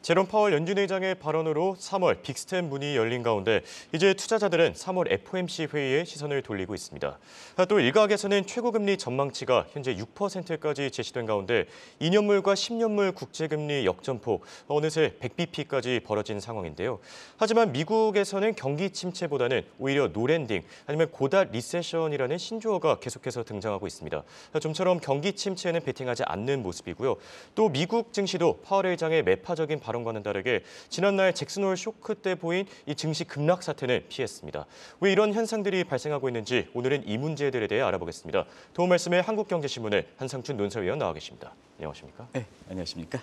제롬 파월 연준 의장의 발언으로 3월 빅스텝 문이 열린 가운데 이제 투자자들은 3월 FOMC 회의에 시선을 돌리고 있습니다. 또 일각에서는 최고금리 전망치가 현재 6%까지 제시된 가운데 2년물과 10년물 국제금리 역전폭 어느새 100bp까지 벌어진 상황인데요. 하지만 미국에서는 경기 침체보다는 오히려 노랜딩 아니면 고달 리세션이라는 신조어가 계속해서 등장하고 있습니다. 좀처럼 경기 침체에는 베팅하지 않는 모습이고요. 또 미국 증시도 파월 의장의 매파적인 발언과는 다르게 지난날 잭슨홀 쇼크 때 보인 이 증시 급락 사태는 피했습니다. 왜 이런 현상들이 발생하고 있는지 오늘은 이 문제들에 대해 알아보겠습니다. 도움 말씀에 한국경제신문의 한상춘 논설위원 나와 계십니다. 안녕하십니까? 네, 안녕하십니까?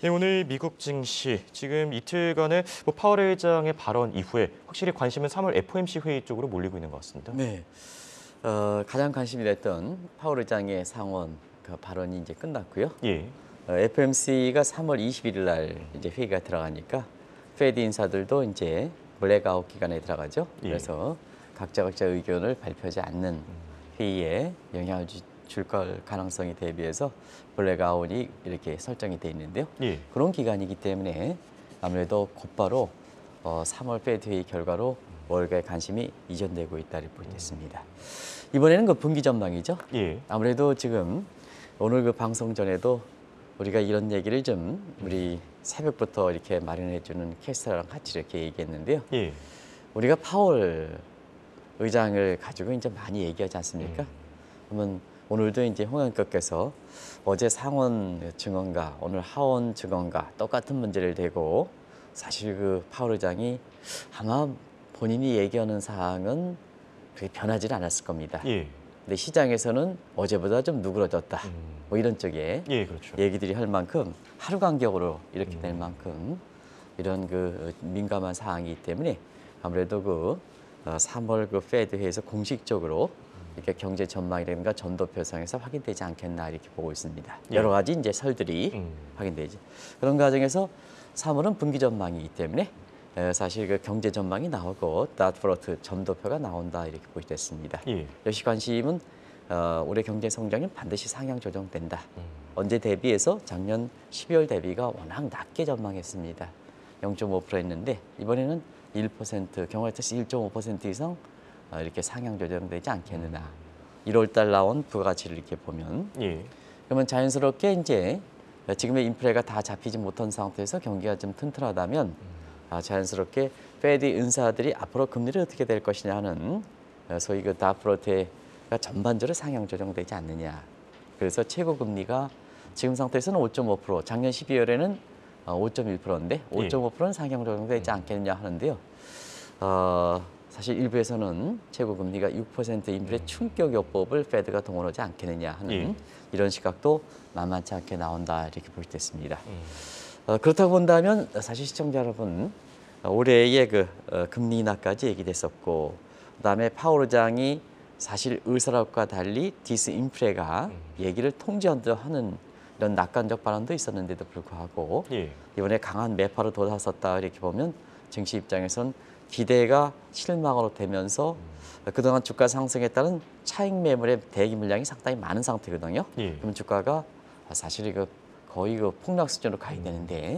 네, 오늘 미국 증시 지금 이틀간의 파월 의장의 발언 이후에 확실히 관심은 3월 FOMC 회의 쪽으로 몰리고 있는 것 같습니다. 네, 가장 관심이 됐던 파월 의장의 상원 그 발언이 이제 끝났고요. 예. FOMC가 3월 21일 날 이제 회의가 들어가니까 페드 인사들도 이제 블랙아웃 기간에 들어가죠. 그래서 각자 의견을 발표하지 않는 회의에 영향을 줄 가능성이 대비해서 블랙아웃이 이렇게 설정이 돼 있는데요. 그런 기간이기 때문에 아무래도 곧바로 3월 페드 회의 결과로 월가의 관심이 이전되고 있다고 보겠습니다. 이번에는 그 분기 전망이죠. 아무래도 지금 오늘 그 방송 전에도 우리가 이런 얘기를 좀 우리 새벽부터 이렇게 마련해주는 캐스터랑 같이 이렇게 얘기했는데요. 우리가 파월 의장을 가지고 이제 많이 얘기하지 않습니까? 그러면 오늘도 이제 홍영표께서 어제 상원 증언과 오늘 하원 증언과 똑같은 문제를 대고 사실 그 파월 의장이 아마 본인이 얘기하는 사항은 그렇게 변하지 않았을 겁니다. 근데 시장에서는 어제보다 좀 누그러졌다. 뭐 이런 쪽에 그렇죠. 얘기들이 할 만큼 하루 간격으로 이렇게 될 만큼 이런 그 민감한 사항이기 때문에 아무래도 그 3월 그 페드 회의에서 공식적으로 이렇게 경제 전망이라든가 전도표상에서 확인되지 않겠나 이렇게 보고 있습니다. 여러 가지 이제 설들이 확인되죠. 그런 과정에서 3월은 분기 전망이기 때문에 사실 그 경제 전망이 나오고 다트프로트 전도표가 나온다 이렇게 보시됐습니다. 역시 관심은 올해 경제 성장은 반드시 상향 조정된다. 언제 대비해서 작년 12월 대비가 워낙 낮게 전망했습니다. 0.5%였는데 이번에는 1% 경우에 따라서 1.5% 이상 이렇게 상향 조정되지 않겠느냐. 1월 달 나온 부가가치를 이렇게 보면 그러면 자연스럽게 이제 지금의 인플레가 다 잡히지 못한 상태에서 경기가 좀 튼튼하다면 자연스럽게 페드 인사들이 앞으로 금리를 어떻게 될 것이냐 하는 소위 그 다프로트가 전반적으로 상향 조정되지 않느냐. 그래서 최고 금리가 지금 상태에서는 5.5%, 작년 12월에는 5.1%인데 5.5%는 상향 조정되지 않겠느냐 하는데요. 사실 일부에서는 최고 금리가 6% 인플레 충격 요법을 페드가 동원하지 않겠느냐 하는 이런 시각도 만만치 않게 나온다 이렇게 볼 수 있습니다. 그렇다고 본다면 사실 시청자 여러분 올해의 그 금리 인하까지 얘기됐었고 그다음에 파월 의장이 사실 의사락과 달리 디스인플레가 얘기를 통제하는 이런 낙관적 발언도 있었는데도 불구하고 이번에 강한 매파로 돌아섰다 이렇게 보면 증시 입장에선 기대가 실망으로 되면서 그동안 주가 상승에 따른 차익 매물의 대기 물량이 상당히 많은 상태거든요. 그럼 주가가 사실 거의 그 폭락 수준으로 가야 되는데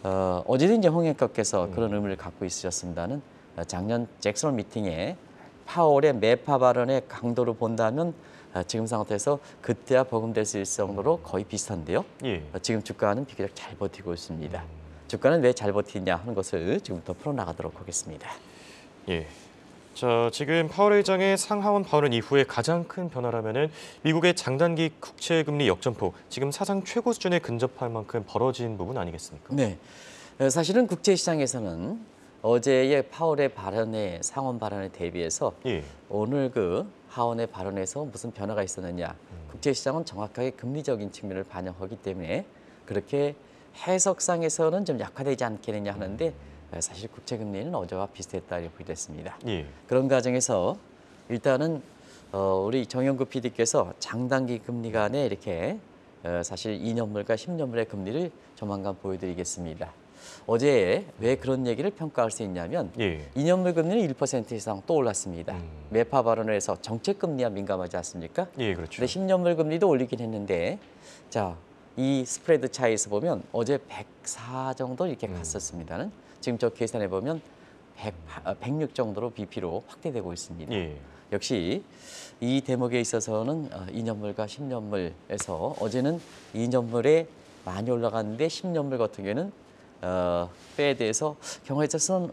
어제도 이제 홍영표께서 그런 의미를 갖고 있으셨습니다는 작년 잭슨홀 미팅에 파월의 매파 발언의 강도를 본다면 지금 상태에서 그때와 버금될 수 있을 정도로 거의 비슷한데요. 지금 주가는 비교적 잘 버티고 있습니다. 주가는 왜 잘 버티냐 하는 것을 지금부터 풀어나가도록 하겠습니다. 자, 지금 파월 의장의 상하원 발언 이후에 가장 큰 변화라면은 미국의 장단기 국채금리 역전폭, 지금 사상 최고 수준에 근접할 만큼 벌어진 부분 아니겠습니까? 네, 사실은 국제 시장에서는 어제의 파월의 발언에 상원 발언에 대비해서 오늘 그 하원의 발언에서 무슨 변화가 있었느냐, 국제 시장은 정확하게 금리적인 측면을 반영하기 때문에 그렇게 해석상에서는 좀 약화되지 않겠느냐 하는데. 사실 국채금리는 어제와 비슷했다 이렇게 보겠습니다. 그런 과정에서 일단은 우리 정영국 PD께서 장단기 금리 간에 이렇게 사실 2년물과 10년물의 금리를 조만간 보여드리겠습니다. 어제 왜 그런 얘기를 평가할 수 있냐면 2년물 금리는 1% 이상 또 올랐습니다. 매파 발언을 해서 정책 금리와 민감하지 않습니까? 그렇죠. 근데 10년물 금리도 올리긴 했는데 자 이 스프레드 차이에서 보면 어제 104 정도 이렇게 갔었습니다는 지금 저 계산해 보면 106 정도로 BP로 확대되고 있습니다. 예. 역시 이 대목에 있어서는 2년물과 10년물에서 어제는 2년물에 많이 올라갔는데 10년물 같은 경우에는 페드에서 경우에 있어서는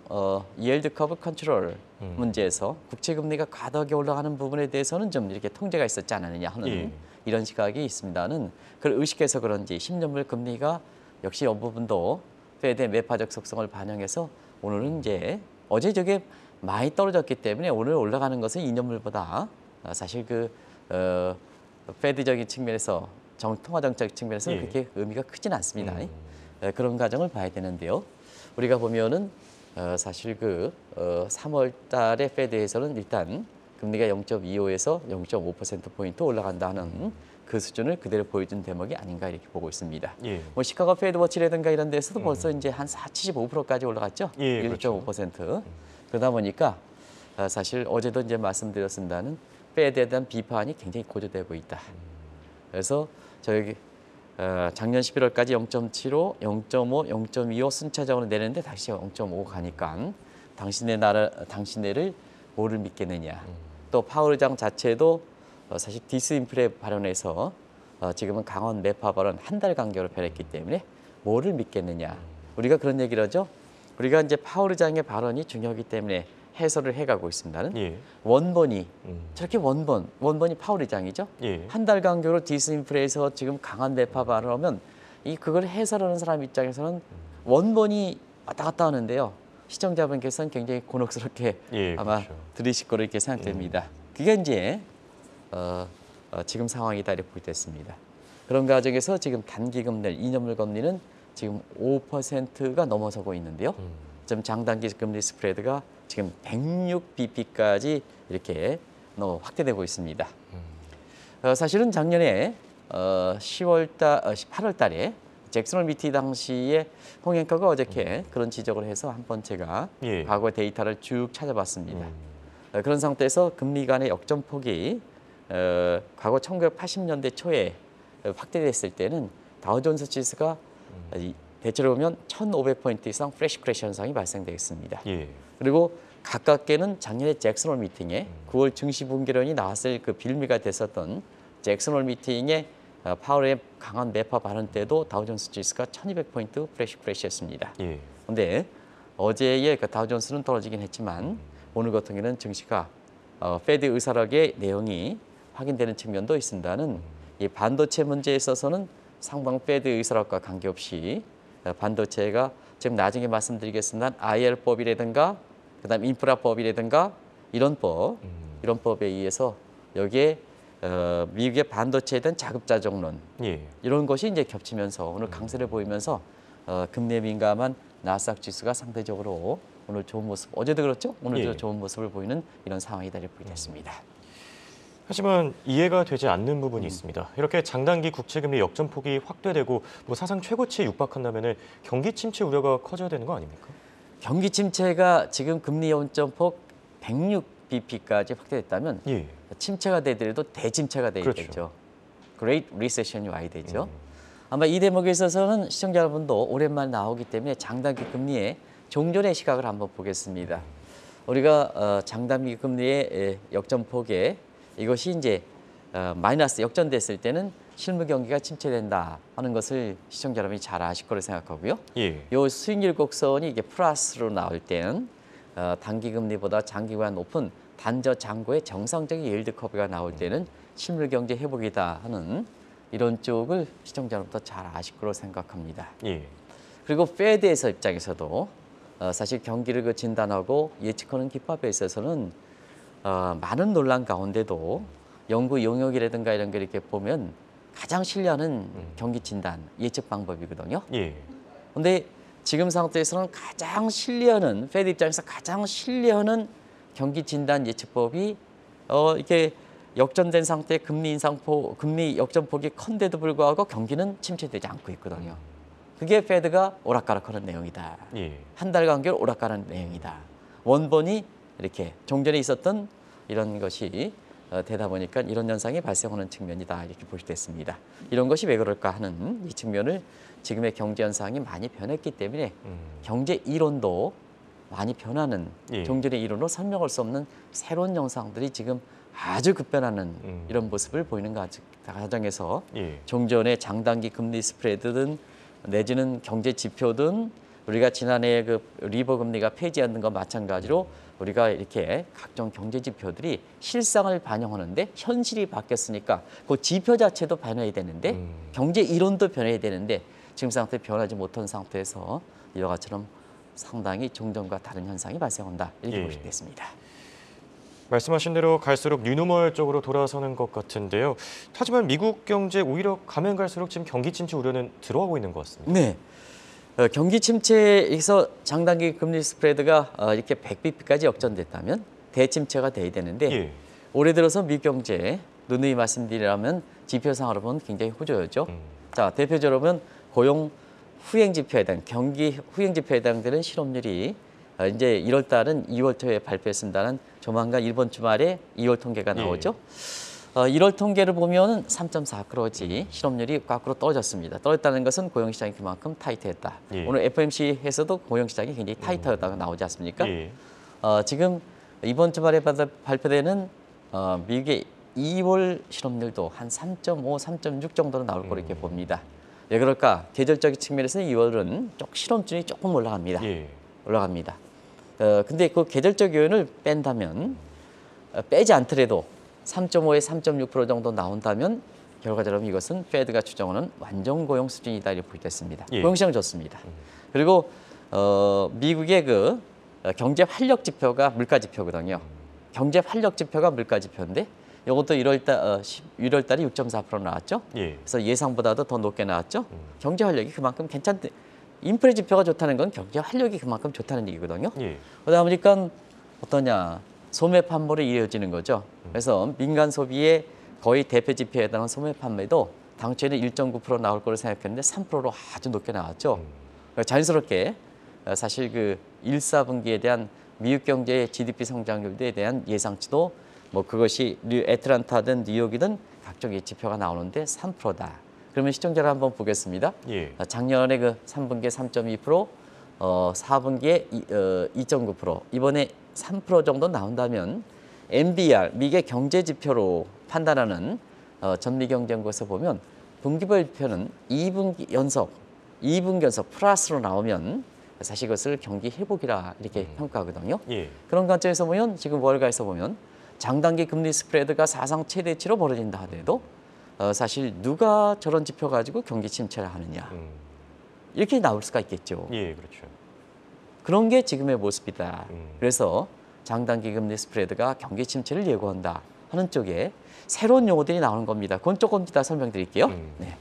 yield curve 컨트롤 문제에서 국채 금리가 과도하게 올라가는 부분에 대해서는 좀 이렇게 통제가 있었지 않느냐 하는 예. 이런 시각이 있습니다는 그걸 의식해서 그런지 10년물 금리가 역시 이 부분도 페드의 매파적 속성을 반영해서 오늘은 이제 어제 저게 많이 떨어졌기 때문에 오늘 올라가는 것은 2년물보다 사실 그 페드적인 측면에서 통화 정책 측면에서 예. 그렇게 의미가 크진 않습니다. 그런 과정을 봐야 되는데요. 우리가 보면은 사실 그 3월 달에 페드에서는 일단 금리가 0.25에서 0.5%포인트 올라간다는 그 수준을 그대로 보여준 대목이 아닌가 이렇게 보고 있습니다. 예. 뭐 시카고 페드 워치라든가 이런 데서도 벌써 이제 한 75%까지 올라갔죠. 예, 1.5%. 그러다 보니까 사실 어제도 이제 말씀드렸습니다는 페드에 대한 비판이 굉장히 고조되고 있다. 그래서 저희 작년 11월까지 0.75, 0.5, 0.25 순차적으로 내렸는데 다시 0.5 가니까 당신네를 뭐를 믿겠느냐. 또 파월 의장 자체도 사실 디스인플레 발언에서 지금은 강원 매파 발언 한 달 간격으로 변했기 때문에 뭐를 믿겠느냐. 우리가 그런 얘기를 하죠. 우리가 이제 파월 의장의 발언이 중요하기 때문에 해설을 해가고 있습니다는 예. 원본이 저렇게 원본이 파월 의장이죠. 예. 한 달 간격으로 디스인플레에서 지금 강한 매파 발언하면 그걸 해설하는 사람 입장에서는 원본이 왔다 갔다 하는데요. 시청자분께서는 굉장히 곤혹스럽게 예, 아마 그렇죠. 들으실 거로 이렇게 생각됩니다. 그게 이제 지금 상황이다 이렇게 보겠습니다. 그런 과정에서 지금 단기 금리, 2년물 금리는 지금 5%가 넘어서고 있는데요. 지금 장단기 금리 스프레드가 지금 106bp까지 이렇게 확대되고 있습니다. 사실은 작년에 8월 달에 잭슨홀 미팅 당시에 홍앵커가 어저께 그런 지적을 해서 한번 제가 예. 과거 데이터를 쭉 찾아봤습니다. 그런 상태에서 금리 간의 역전폭이 과거 1980년대 초에 확대됐을 때는 다우존스 지수가 대체로 보면 1,500포인트 이상 프레시 크래시 현상이 발생되겠습니다. 예. 그리고 가깝게는 작년에 잭슨홀 미팅에 9월 증시 분기론이 나왔을 그 빌미가 됐었던 잭슨홀 미팅에 파월의 강한 매파 발언 때도 다우존스 지수가 1,200포인트 프레시 크래시였습니다. 예. 그런데 어제의 그 다우존스는 떨어지긴 했지만 오늘 같은 경우는 증시가 페드 의사락의 내용이 확인되는 측면도 있습니다는 이 반도체 문제에 있어서는 상방 페드 의사락과 관계없이 반도체가 지금 나중에 말씀드리겠습니다. IR법이라든가 그다음 인프라법이라든가 이런 법에 의해서 여기에 미국의 반도체에 대한 자급자족론 예. 이런 것이 이제 겹치면서 오늘 강세를 보이면서 금리에 민감한 나스닥 지수가 상대적으로 오늘 좋은 모습, 어제도 그렇죠? 오늘도 예. 좋은 모습을 보이는 이런 상황이 되겠습니다. 하지만 이해가 되지 않는 부분이 있습니다. 이렇게 장단기 국채금리 역전폭이 확대되고 사상 최고치에 육박한다면 경기 침체 우려가 커져야 되는 거 아닙니까? 경기 침체가 지금 금리 역전폭 106bp까지 확대됐다면 예. 침체가 되더라도 대침체가 되겠죠. 그렇죠. Great Recession이 와야 되죠. 아마 이 대목에 있어서는 시청자 여러분도 오랜만에 나오기 때문에 장단기 금리의 종전의 시각을 한번 보겠습니다. 우리가 장단기 금리의 역전폭에 이것이 이제 마이너스 역전됐을 때는 실무 경기가 침체된다 하는 것을 시청자 여러분이 잘 아실 거로 생각하고요. 예. 요 수익률 곡선이 이게 플러스로 나올 때는 단기 금리보다 장기가 높은 단저 장고의 정상적인 yield 커브가 나올 때는 실물 경제 회복이다 하는 이런 쪽을 시청자 여러분도 잘 아실 거로 생각합니다. 예. 그리고 페드에서 입장에서도 사실 경기를 진단하고 예측하는 기법에 있어서는 많은 논란 가운데도 연구 용역이라든가 이런 거 이렇게 보면 가장 신뢰하는 경기 진단 예측 방법이거든요. 예. 그런데 지금 상태에서는 가장 신뢰하는 페드 입장에서 가장 신뢰하는 경기 진단 예측법이 이렇게 역전된 상태의 금리 역전폭이 큰데도 불구하고 경기는 침체되지 않고 있거든요. 그게 페드가 오락가락하는 내용이다. 예. 한 달 간격으로 오락가락하는 내용이다. 원본이 이렇게 종전에 있었던 이런 것이 되다 보니까 이런 현상이 발생하는 측면이다 이렇게 볼 수 있습니다. 이런 것이 왜 그럴까 하는 이 측면을 지금의 경제 현상이 많이 변했기 때문에 경제 이론도 많이 변하는 예. 종전의 이론으로 설명할 수 없는 새로운 현상들이 지금 아주 급변하는 이런 모습을 보이는 과정에서 예. 종전의 장단기 금리 스프레드든 내지는 경제 지표든 우리가 지난해 그 리버 금리가 폐지하는 것 마찬가지로 우리가 이렇게 각종 경제 지표들이 실상을 반영하는데 현실이 바뀌었으니까 그 지표 자체도 변해야 되는데 경제 이론도 변해야 되는데 지금 상태 변하지 못한 상태에서 이와 같이처럼 상당히 종전과 다른 현상이 발생한다 이렇게 예. 볼 수 있겠습니다. 말씀하신 대로 갈수록 뉴노멀 쪽으로 돌아서는 것 같은데요. 하지만 미국 경제 오히려 가면 갈수록 지금 경기 침체 우려는 들어가고 있는 것 같습니다. 네. 경기 침체에서 장단기 금리 스프레드가 이렇게 100bp까지 역전됐다면 대침체가 돼야 되는데 예. 올해 들어서 미국 경제 누누이 말씀드리라면 지표상으로 보면 굉장히 호조였죠. 자, 대표적으로 보면 고용 후행 지표에 해당 경기 후행 지표에 해당되는 실업률이 이제 1월 달은 2월 초에 발표했습니다는 조만간 이번 주말에 2월 통계가 나오죠. 1월 통계를 보면 3.4%지 실업률이 거꾸로 떨어졌습니다. 떨어졌다는 것은 고용시장이 그만큼 타이트했다. 예. 오늘 FOMC에서도 고용시장이 굉장히 타이트하다고 나오지 않습니까? 예. 지금 이번 주말에 발표되는 미국의 2월 실업률도 한 3.5, 3.6 정도로 나올 거로 이렇게 봅니다. 왜 그럴까? 계절적인 측면에서 2월은 실업률이 조금 올라갑니다. 예. 올라갑니다. 근데 그 계절적 요인을 뺀다면 빼지 않더라도 3.5에 3.6% 정도 나온다면 결과적으로 이것은 페드가 추정하는 완전 고용 수준이다 이렇게 보겠습니다. 예. 고용시장 좋습니다. 그리고 미국의 그 경제 활력 지표가 물가 지표거든요. 경제 활력 지표가 물가 지표인데 이것도 1월 달에 6.4% 나왔죠. 예. 그래서 예상보다도 더 높게 나왔죠. 경제 활력이 그만큼 괜찮대. 인플레 지표가 좋다는 건 경제 활력이 그만큼 좋다는 얘기거든요. 예. 그러다 보니까 어떠냐 소매 판매로 이어지는 거죠. 그래서 민간 소비의 거의 대표 지표에 해당하는 소매 판매도 당초에는 1.9% 나올 거로 생각했는데 3%로 아주 높게 나왔죠. 자연스럽게 사실 그 1, 4분기에 대한 미국 경제의 GDP 성장률에 대한 예상치도 뭐 그것이 애틀란타든 뉴욕이든 각종 예지표가 나오는데 3%다. 그러면 시청자를 한번 보겠습니다. 예. 작년에 그 3분기에 3.2%, 4분기에 2.9%, 이번에 3% 정도 나온다면 NBR, 미국의 경제 지표로 판단하는 전미경제연구에서 보면 분기별 지표는 2분기 연속 플러스로 나오면 사실 이것을 경기 회복이라 이렇게 평가하거든요. 예. 그런 관점에서 보면 지금 월가에서 보면 장단기 금리 스프레드가 사상 최대치로 벌어진다 하더라도 사실 누가 저런 지표 가지고 경기 침체를 하느냐 이렇게 나올 수가 있겠죠. 예, 그렇죠. 그런 게 지금의 모습이다. 음. 그래서 장단기 금리 스프레드가 경기 침체를 예고한다 하는 쪽에 새로운 용어들이 나오는 겁니다. 그건 조금 이따 설명드릴게요. 네.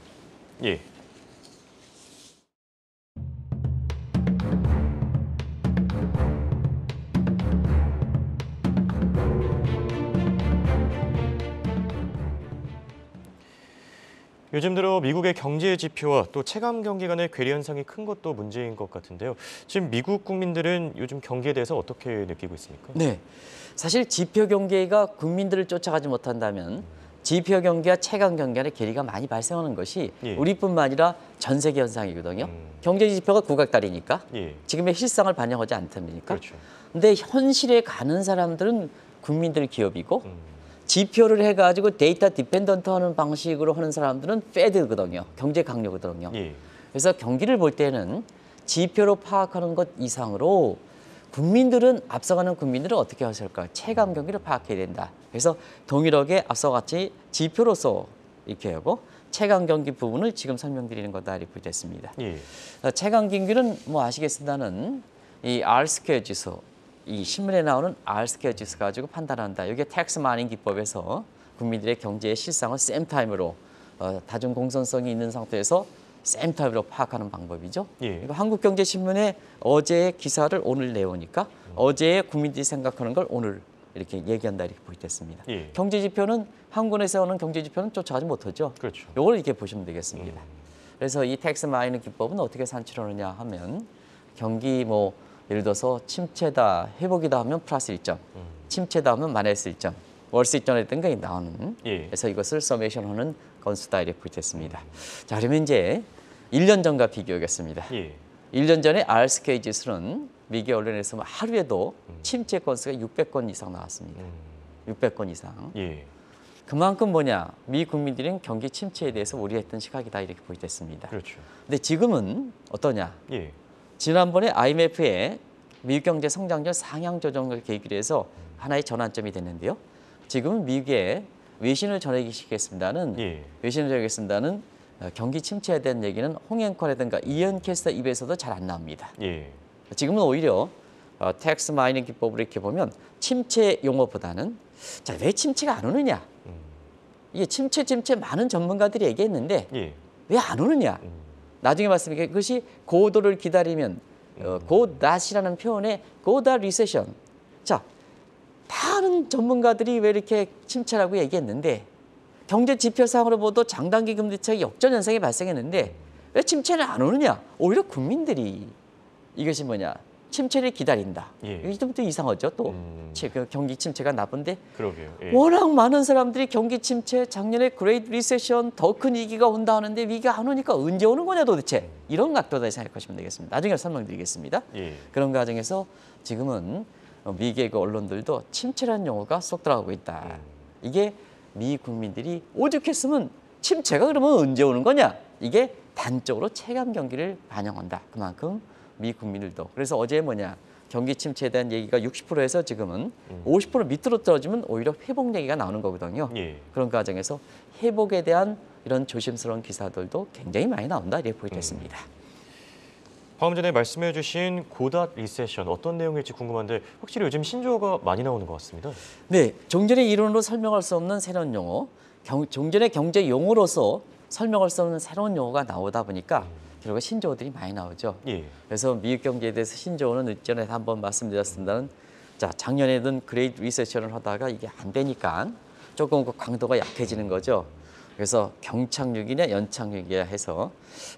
예. 요즘 들어 미국의 경제 지표와 또 체감 경기 간의 괴리 현상이 큰 것도 문제인 것 같은데요. 지금 미국 국민들은 요즘 경기에 대해서 어떻게 느끼고 있습니까? 네. 사실 지표 경기가 국민들을 쫓아가지 못한다면 지표 경기와 체감 경기 간의 괴리가 많이 발생하는 것이 예. 우리뿐만 아니라 전 세계 현상이거든요. 경제 지표가 국악달이니까 예. 지금의 실상을 반영하지 않답니까? 그렇죠. 근데 현실에 가는 사람들은 국민들 기업이고 지표를 해가지고 데이터 디펜던트 하는 방식으로 하는 사람들은 페드거든요. 경제 강요거든요. 예. 그래서 경기를 볼 때는 지표로 파악하는 것 이상으로 국민들은 앞서가는 국민들은 어떻게 하실까? 체감 경기를 파악해야 된다. 그래서 동일하게 앞서같이 지표로서 이렇게 하고 체감 경기 부분을 지금 설명드리는 거다 이렇게 됐습니다. 예. 체감 경기는 뭐 아시겠습니다는 이 R 스퀘어 지수, 이 신문에 나오는 R 스퀘어 지수 가지고 판단한다. 이게 텍스 마이닝 기법에서 국민들의 경제의 실상을 셈 타임으로 다중 공선성이 있는 상태에서 셈 타임으로 파악하는 방법이죠. 예. 이거 한국경제신문에 어제의 기사를 오늘 내오니까 어제의 국민들이 생각하는 걸 오늘 이렇게 얘기한다 이렇게 보겠습니다. 예. 경제 지표는 한국에서 오는 경제 지표는 쫓아가지 못하죠. 그렇죠. 이걸 이렇게 보시면 되겠습니다. 그래서 이 텍스 마이닝 기법은 어떻게 산출하느냐 하면 경기 뭐 예를 들어서 침체다, 회복이다 하면 플러스 1점, 침체다 하면 마이너스 1점, 월스트리트저널 등등이 나오는 예. 그래서 이것을 서메이션하는 건수다 이렇게 보겠습니다. 자, 그러면 이제 1년 전과 비교하겠습니다. 예. 1년 전에 RSK 지수는 미국 언론에서 하루에도 침체 건수가 600건 이상 나왔습니다. 600건 이상. 예. 그만큼 뭐냐? 미 국민들은 경기 침체에 대해서 우려했던 시각이다 이렇게 보겠습니다. 그렇죠. 근데 지금은 어떠냐? 예. 지난번에 IMF의 미국 경제 성장률 상향 조정을 계기로 해서 하나의 전환점이 됐는데요. 지금은 미국의 외신을 전해주시겠습니다는 예. 외신을 전하겠습니다는 경기 침체에 대한 얘기는 홍앵커라든가 이언 캐스터 입에서도 잘 안 나옵니다. 예. 지금은 오히려 텍스 마이닝 기법으로 이렇게 보면 침체 용어보다는 자, 왜 침체가 안 오느냐? 이게 침체 많은 전문가들이 얘기했는데 예. 왜 안 오느냐? 나중에 말씀드릴게요. 그것이 고도를 기다리면 고닷이라는 표현에 고닷 리세션. 자, 많은 전문가들이 왜 이렇게 침체라고 얘기했는데 경제 지표상으로 보도 장단기 금리 차익 역전 현상이 발생했는데 왜 침체는 안 오느냐? 오히려 국민들이 이것이 뭐냐? 침체를 기다린다. 예. 이게 좀 또 이상하죠. 또 그 경기 침체가 나쁜데 그러게요. 예. 워낙 많은 사람들이 경기 침체, 작년에 그레이트 리세션, 더 큰 위기가 온다 하는데 위기가 안 오니까 언제 오는 거냐 도대체. 이런 각도다 생각하시면 되겠습니다. 나중에 설명드리겠습니다. 예. 그런 과정에서 지금은 미국의 그 언론들도 침체라는 용어가 쏙 들어가고 있다. 이게 미 국민들이 오죽했으면 침체가 그러면 언제 오는 거냐? 이게 단적으로 체감 경기를 반영한다. 그만큼 미 국민들도. 그래서 어제 뭐냐? 경기 침체에 대한 얘기가 60%에서 지금은 50% 밑으로 떨어지면 오히려 회복 얘기가 나오는 거거든요. 예. 그런 과정에서 회복에 대한 이런 조심스러운 기사들도 굉장히 많이 나온다. 이렇게 보겠습니다. 방금 전에 말씀해 주신 고닷 리세션 어떤 내용일지 궁금한데 확실히 요즘 신조어가 많이 나오는 것 같습니다. 네, 종전의 이론으로 설명할 수 없는 새로운 용어, 종전의 경제 용어로서 설명할 수 없는 새로운 용어가 나오다 보니까 결국 신조어들이 많이 나오죠. 예. 그래서 미국 경제에 대해서 신조어는 이전에 한번 말씀드렸습니다는 자, 작년에는 그레이트 리세션을 하다가 이게 안 되니까 조금 그 강도가 약해지는 거죠. 그래서 경착륙이냐 연착륙이냐 해서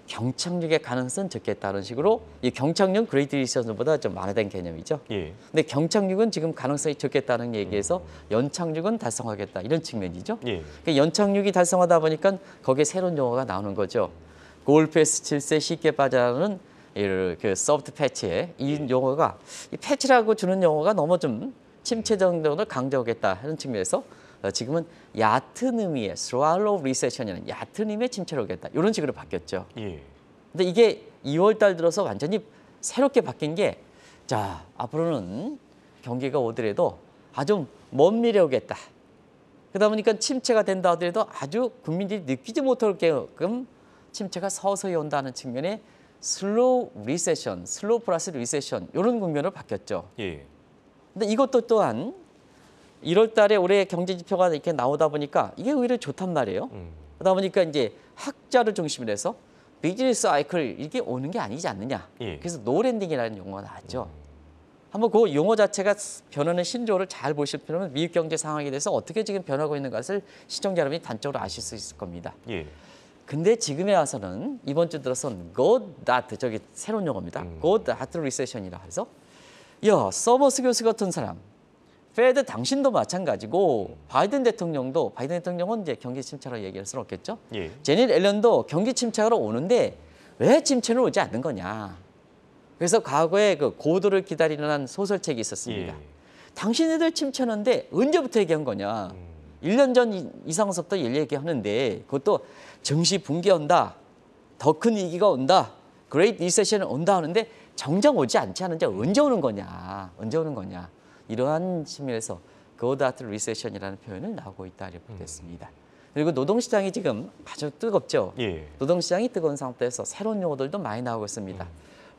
경착륙의 가능성은 적겠다는 식으로 이 경착륙 그레이트 리세션보다 좀 완화된 개념이죠. 예. 근데 경착륙은 지금 가능성이 적겠다는 얘기에서 연착륙은 달성하겠다 이런 측면이죠. 예. 그러니까 연착륙이 달성하다 보니까 거기에 새로운 용어가 나오는 거죠. 골패스 7세 쉽게 빠져나가는 그 소프트 패치에 이 용어가 이 패치라고 주는 용어가 너무 좀 침체 정도를 강조하겠다 하는 측면에서 지금은 얕은 의미의 swallow recession이라는 얕은 의미의 침체로 오겠다 이런 식으로 바뀌었죠. 예. 근데 이게 2월 달 들어서 완전히 새롭게 바뀐 게 자, 앞으로는 경기가 오더라도 아주 먼 미래에 오겠다. 그러다 보니까 침체가 된다 하더라도 아주 국민들이 느끼지 못하게끔 침체가 서서히 온다는 측면에 슬로우 리세션, 슬로우 플러스 리세션 이런 국면으로 바뀌었죠. 예. 근데 이것도 또한 1월 달에 올해 경제 지표가 이렇게 나오다 보니까 이게 오히려 좋단 말이에요. 그러다 보니까 이제 학자를 중심으로 해서 비즈니스 사이클 이게 오는 게 아니지 않느냐. 예. 그래서 노랜딩이라는 용어가 나왔죠. 한번 그 용어 자체가 변하는 신조어를 잘 보실 필요는 미국 경제 상황에 대해서 어떻게 지금 변하고 있는 것을 시청자 여러분이 단적으로 아실 수 있을 겁니다. 예. 근데 지금에 와서는 이번 주 들어선 고닷 저기 새로운 용어입니다. 고닷 리세션이라 해서 야 서머스 교수 같은 사람, 페드 당신도 마찬가지고 바이든 대통령은 이제 경기 침체로 얘기할 수는 없겠죠. 예. 제닛 앨런도 경기 침체로 오는데 왜 침체는 오지 않는 거냐. 그래서 과거에 그 고도를 기다리는 소설책이 있었습니다. 예. 당신네들 침체는데 언제부터 얘기한 거냐. 1년 전 이상서부터 얘기하는데 그것도 증시 붕괴 온다. 더 큰 위기가 온다. 그레이트 리세션 온다 하는데 정작 오지 않지 않은지 언제 오는 거냐. 언제 오는 거냐. 이러한 측면에서 고닷 리세션이라는 표현을 나오고 있다 이렇게 보겠습니다. 그리고 노동시장이 지금 아주 뜨겁죠. 예. 노동시장이 뜨거운 상태에서 새로운 용어들도 많이 나오고 있습니다.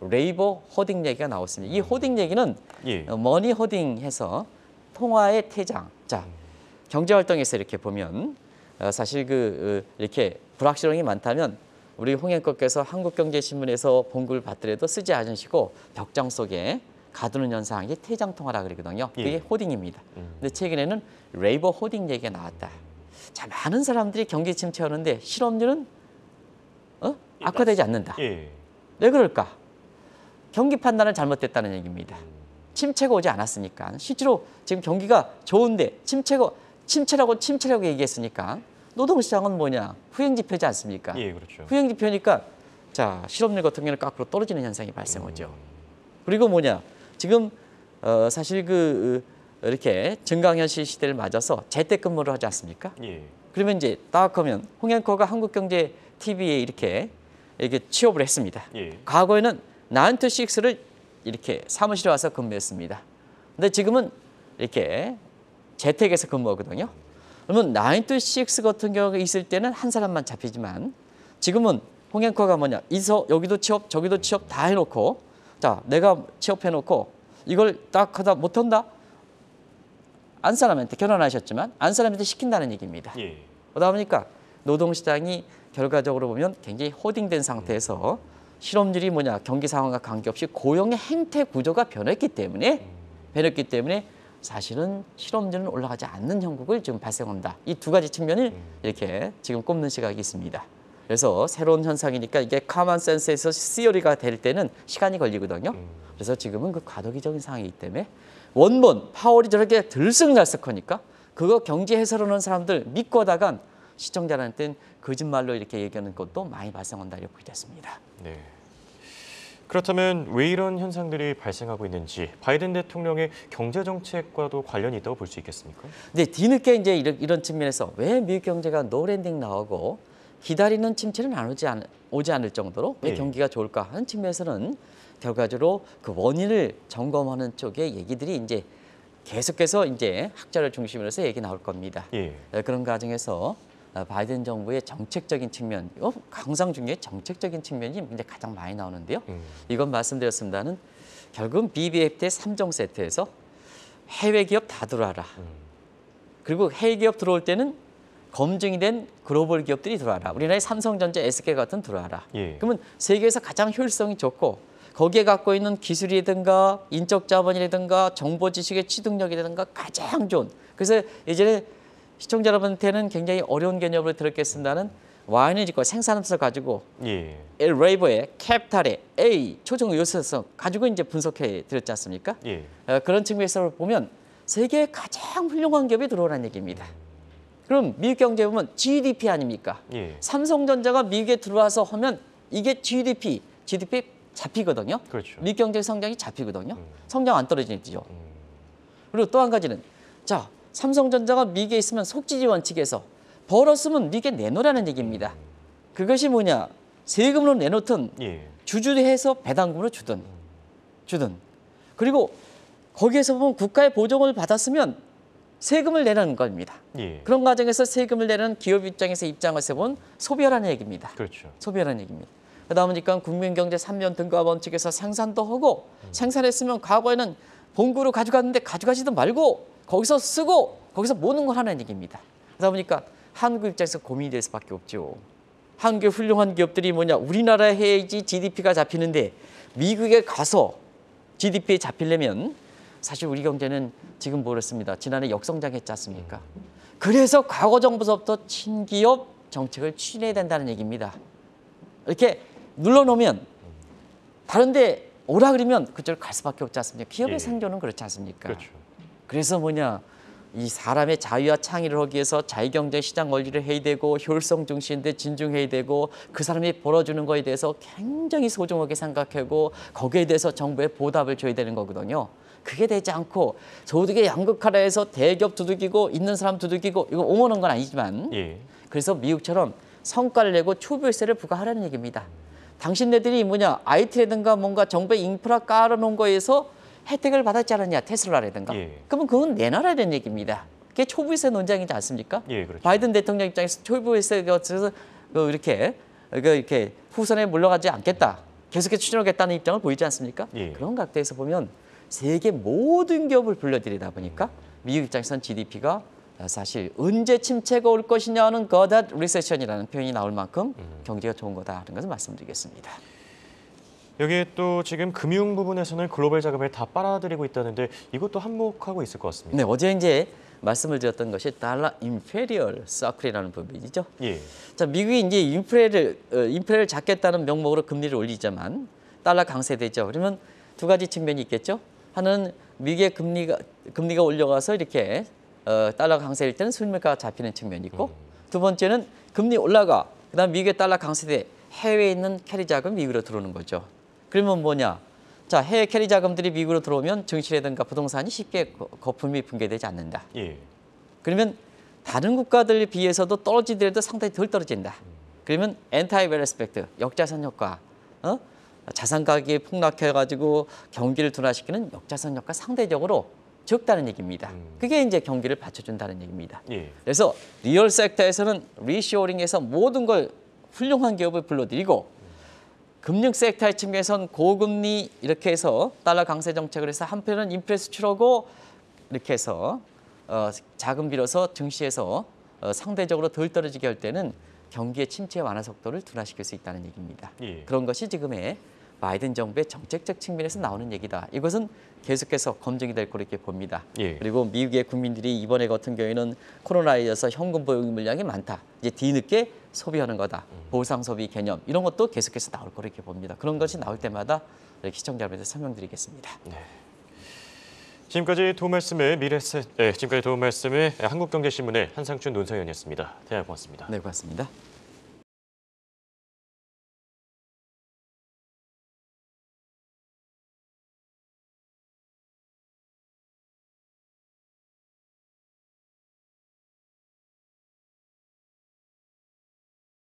레이버 호딩 얘기가 나왔습니다. 이 호딩 얘기는 예. 머니 호딩해서 통화의 퇴장. 자, 경제활동에서 이렇게 보면 사실 이렇게 불확실성이 많다면 우리 홍앵커께서 한국경제신문에서 본글 받더라도 쓰지 않으시고 벽장 속에 가두는 현상이 퇴장 통화라 그러거든요. 그게 예. 호딩입니다. 근데 최근에는 레이버 호딩 얘기가 나왔다. 자, 많은 사람들이 경기 침체하는데 실업률은 악화되지 않는다. 예. 왜 그럴까? 경기 판단은 잘못됐다는 얘기입니다. 침체가 오지 않았으니까. 실제로 지금 경기가 좋은데 침체가 침체라고 얘기했으니까 노동시장은 뭐냐? 후행지표지 않습니까? 예, 그렇죠. 후행지표니까 자 실업률 같은 경우는 거꾸로 떨어지는 현상이 발생하죠. 그리고 뭐냐? 지금 사실 이렇게 증강현실 시대를 맞아서 재택근무를 하지 않습니까? 예. 그러면 이제 딱 하면 홍앵커가 한국경제 TV에 이렇게 취업을 했습니다. 예. 과거에는 9 to 6를 이렇게 사무실에 와서 근무했습니다. 근데 지금은 이렇게 재택에서 근무하거든요. 그러면 9 to 6 같은 경우가 있을 때는 한 사람만 잡히지만 지금은 홍앵커가 뭐냐? 여기도 취업, 저기도 취업 다 해놓고 자, 내가 취업해놓고 이걸 딱 하다 못한다? 안 사람한테 결혼하셨지만 안 사람한테 시킨다는 얘기입니다. 예. 그러다 보니까 노동시장이 결과적으로 보면 굉장히 호딩된 상태에서 실업률이 뭐냐 경기 상황과 관계없이 고용의 행태 구조가 변했기 때문에 사실은 실업률은 올라가지 않는 형국을 지금 발생한다. 이 두 가지 측면을 이렇게 지금 꼽는 시각이 있습니다. 그래서 새로운 현상이니까 이게 커먼 센스에서 시어리가 될 때는 시간이 걸리거든요. 그래서 지금은 그 과도기적인 상황이기 때문에 원본 파월이 저렇게 들썩날썩하니까 그거 경제 해설하는 사람들 믿고 하다간 시청자한테는 거짓말로 이렇게 얘기하는 것도 많이 발생한다 이렇게 보게 됐습니다. 네. 그렇다면 왜 이런 현상들이 발생하고 있는지 바이든 대통령의 경제 정책과도 관련이 있다고 볼 수 있겠습니까? 근데 뒤늦게 이제 이런 측면에서 왜 미국 경제가 노랜딩 나오고 기다리는 침체는 오지 않을 정도로 왜 예. 경기가 좋을까 하는 측면에서는 결과적으로 그 원인을 점검하는 쪽의 얘기들이 이제 계속해서 이제 학자를 중심으로 해서 얘기 나올 겁니다. 예. 그런 과정에서 바이든 정부의 정책적인 측면, 항상 중에 정책적인 측면이 이제 가장 많이 나오는데요. 이건 말씀드렸습니다는 결국 BBFT 3종 세트에서 해외 기업 다 들어와라. 그리고 해외 기업 들어올 때는 검증이 된 글로벌 기업들이 들어와라. 우리나라의 삼성전자, SK 같은 들어와라. 예. 그러면 세계에서 가장 효율성이 좋고 거기에 갖고 있는 기술이라든가 인적 자본이라든가 정보 지식의 취득력이라든가 가장 좋은. 그래서 예전에 시청자 여러분한테는 굉장히 어려운 개념으로 들었겠습니다는 와인을 생산업소 가지고 예. 레이버의 캐피탈의 A 초정 요소성 가지고 이제 분석해 드렸지 않습니까? 예. 그런 측면에서 보면 세계의 가장 훌륭한 기업이 들어오라는 얘기입니다. 그럼 미국 경제 보면 GDP 아닙니까? 예. 삼성전자가 미국에 들어와서 하면 이게 GDP 잡히거든요. 그렇죠. 미국 경제 성장이 잡히거든요. 성장 안 떨어지죠. 그리고 또 한 가지는 자 삼성전자가 미국에 있으면 속지지 원칙에서 벌었으면 미국에 내놓으라는 얘기입니다. 그것이 뭐냐? 세금으로 내놓든 예. 주주해서 배당금으로 주든 그리고 거기에서 보면 국가의 보조금을 받았으면 세금을 내라는 겁니다. 예. 그런 과정에서 세금을 내는 기업 입장에서 보면 소비하라는 얘기입니다. 그렇죠. 소비하라는 얘기입니다. 그러다 보니까 국민경제 3년 등가 원칙에서 생산도 하고 생산했으면 과거에는 본국으로 가져갔는데 가져가지도 말고 거기서 쓰고 거기서 모든 걸 하는 얘기입니다. 그러다 보니까 한국 입장에서 고민이 될 수밖에 없죠. 한국의 훌륭한 기업들이 뭐냐? 우리나라에 해야지 GDP가 잡히는데 미국에 가서 GDP에 잡히려면 사실 우리 경제는 지금 모르겠습니다. 지난해 역성장했지 않습니까? 그래서 과거 정부서부터 친기업 정책을 추진해야 된다는 얘기입니다. 이렇게 눌러놓으면 다른 데 오라 그러면 그쪽으로 갈 수밖에 없지 않습니까? 기업의 예. 생존은 그렇지 않습니까? 그렇죠. 그래서 뭐냐? 이 사람의 자유와 창의를 하기 위해서 자유경제 시장 원리를 해야 되고 효율성 중심인데 진중해야 되고 그 사람이 벌어주는 거에 대해서 굉장히 소중하게 생각하고 거기에 대해서 정부에 보답을 줘야 되는 거거든요. 그게 되지 않고 소득의 양극화라 해서 대기업 두들기고 있는 사람 두들기고 이거 옹호하는 건 아니지만 예. 그래서 미국처럼 성과를 내고 초부일세를 부과하라는 얘기입니다. 당신네들이 뭐냐 IT라든가 뭔가 정부의 인프라 깔아놓은 거에서 혜택을 받았지 않았냐 테슬라라든가 예. 그러면 그건 내놔라는 얘기입니다. 그게 초부일세 논쟁이지 않습니까? 예, 그렇죠. 바이든 대통령 입장에서 초부일세가 없어서 이렇게 후선에 물러가지 않겠다. 계속해서 추진하겠다는 입장을 보이지 않습니까? 예. 그런 각도에서 보면 세계 모든 기업을 불러들이다 보니까 미국 입장에서는 GDP가 사실 언제 침체가 올 것이냐는 거다 리세션이라는 표현이 나올 만큼 경제가 좋은 거다라는 것을 말씀드리겠습니다. 여기에 또 지금 금융 부분에서는 글로벌 자금을 다 빨아들이고 있다는데 이것도 한몫하고 있을 것 같습니다. 네, 어제 이제 말씀을 드렸던 것이 달러 인페리얼 서클이라는 부분이죠. 예. 자, 미국이 이제 인플레를 잡겠다는 명목으로 금리를 올리자만 달러 강세되죠. 그러면 두 가지 측면이 있겠죠. 하나는 미국의 금리가 올려가서 이렇게 달러 강세일 때는 수입물가가 잡히는 측면이 있고 두 번째는 금리 올라가 그다음 미국의 달러 강세돼 해외에 있는 캐리 자금 미국으로 들어오는 거죠. 그러면 뭐냐? 자, 해외 캐리 자금들이 미국으로 들어오면 증시라든가 부동산이 쉽게 거품이 붕괴되지 않는다. 예. 그러면 다른 국가들에 비해서도 떨어지더라도 상당히 덜 떨어진다. 그러면 엔타이 밸런스펙트, 역자선 효과, 자산 가격이 폭락해가지고 경기를 둔화시키는 역자선 효과 상대적으로 적다는 얘기입니다. 그게 이제 경기를 받쳐준다는 얘기입니다. 예. 그래서 리얼 섹터에서는 리쇼어링해서 모든 걸 훌륭한 기업을 불러들이고 금융 섹터의 측면에서는 고금리 이렇게 해서 달러 강세 정책을 해서 한편은 인플레 수출하고 이렇게 해서 자금 빌어서 증시에서 상대적으로 덜 떨어지게 할 때는 경기의 침체 완화 속도를 둔화시킬 수 있다는 얘기입니다. 예. 그런 것이 지금의 바이든 정부의 정책적 측면에서 나오는 얘기다. 이것은 계속해서 검증이 될 거로 이렇게 봅니다. 예. 그리고 미국의 국민들이 이번에 같은 경우에는 코로나에 의해서 현금 보유 물량이 많다. 이제 뒤늦게 소비하는 거다. 보상 소비 개념 이런 것도 계속해서 나올 거로 이렇게 봅니다. 그런 것이 나올 때마다 시청자 여러분들 설명드리겠습니다. 지금까지 도움 말씀을 한국경제신문의 한상춘 논설위원이었습니다. 대단히 고맙습니다. 네, 고맙습니다.